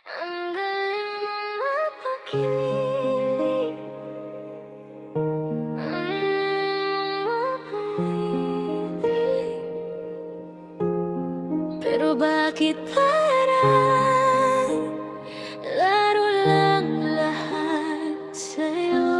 Ang galing mong mapakilig, mapahilig. Pero bakit parang laro lang lahat sa'yo?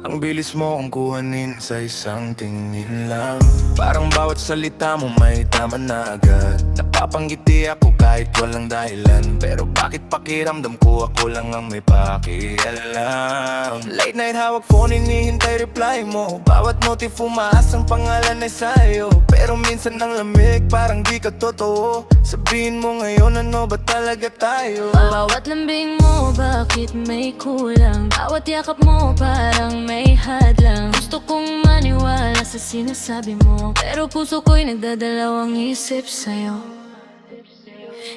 Ang bilis mo kong kuhanin sa isang tingin lang. Parang bawat salita mo may tama na agad. Napapangiti ako kahit walang dahilan. Pero bakit pakiramdam ko ako lang ang may pakialam? Late night hawak phone, hinihintay reply mo. Bawat notif umaas ang pangalan ay sa'yo. Pero minsan ang lamig parang di ka totoo. Sabihin mo ngayon ano ba talaga tayo? Bawat lambing mo bakit may kulang? Bawat yakap mo parang may hadlang. Gusto kong maniwala sa sinasabi mo, pero puso ko'y nagdadalawang isip sa'yo.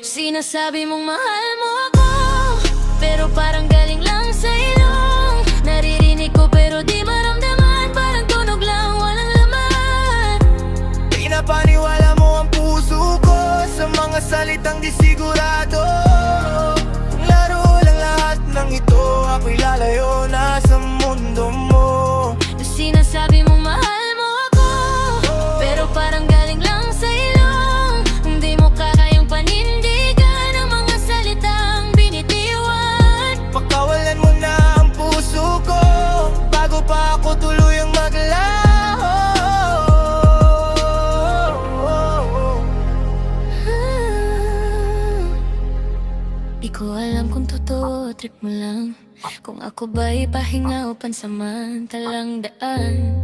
Sinasabi mong mahal mo ako, pero parang galing lang sa ilong. Naririnig ko pero di maramdaman, parang tunog lang walang laman. Pinapaniwala mo ang puso ko sa mga salitang di sigurado. Kung laro lang lahat ng ito, ako'y lalayo na sa mundo mo. Sinasabi mong mahal mo ako, pero parang galing lang sa ilong. Hindi mo kayang panindigan ang mga salitang binitiwan. Pakawalan mo na ang puso ko bago pa ako tuluyang maglaho. Di ko alam kung totoo o trip mo lang, kung ako ba'y pahinga o pansamantalang daan.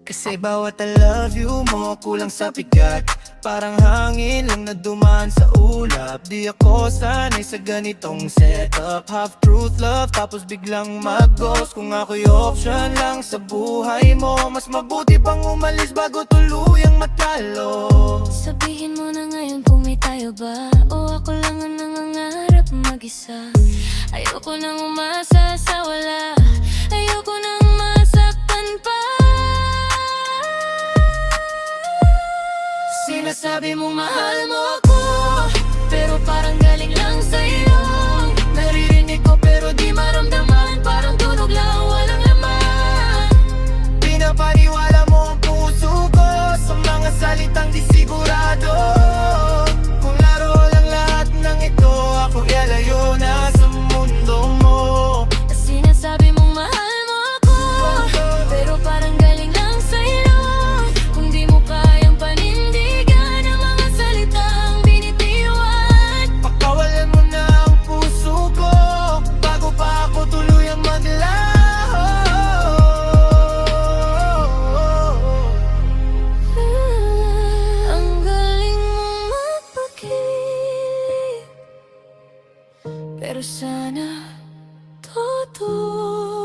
Kasi bawat I love you mo kulang sa bigat. Parang hangin lang na dumaan sa ulap. Di ako sanay sa ganitong setup. Half truth love tapos biglang mag-ghost. Kung ako'y option lang sa buhay mo, mas mabuti pang umalis bago tuluyang matalo. Sabihin mo na ngayon kung may tayo ba, o ako lang ang nangangarap mag-isa. Ayoko nang umasa sa wala, ayoko nang masaktan pa. Sinasabi mo mahal mo ako, pero parang galing lang sa iyo. Naririnig ko pero di maramdaman, parang tunog lang walang laman. Pinapaniwala mo ang puso ko sa mga salitang di sigurado. Kung laro lang lahat ng ito, ako ilalayo na sa mundo mo. Sinasabi mong mahal mo ako, pero parang galing lang sa iyo. Kung di mo kayang panindigan ang mga salitang binitiwan. Pakawalan mo na ang puso ko bago pa ako tuluyang maglaho. Ang galing mong mapakilig, pero sana totoo.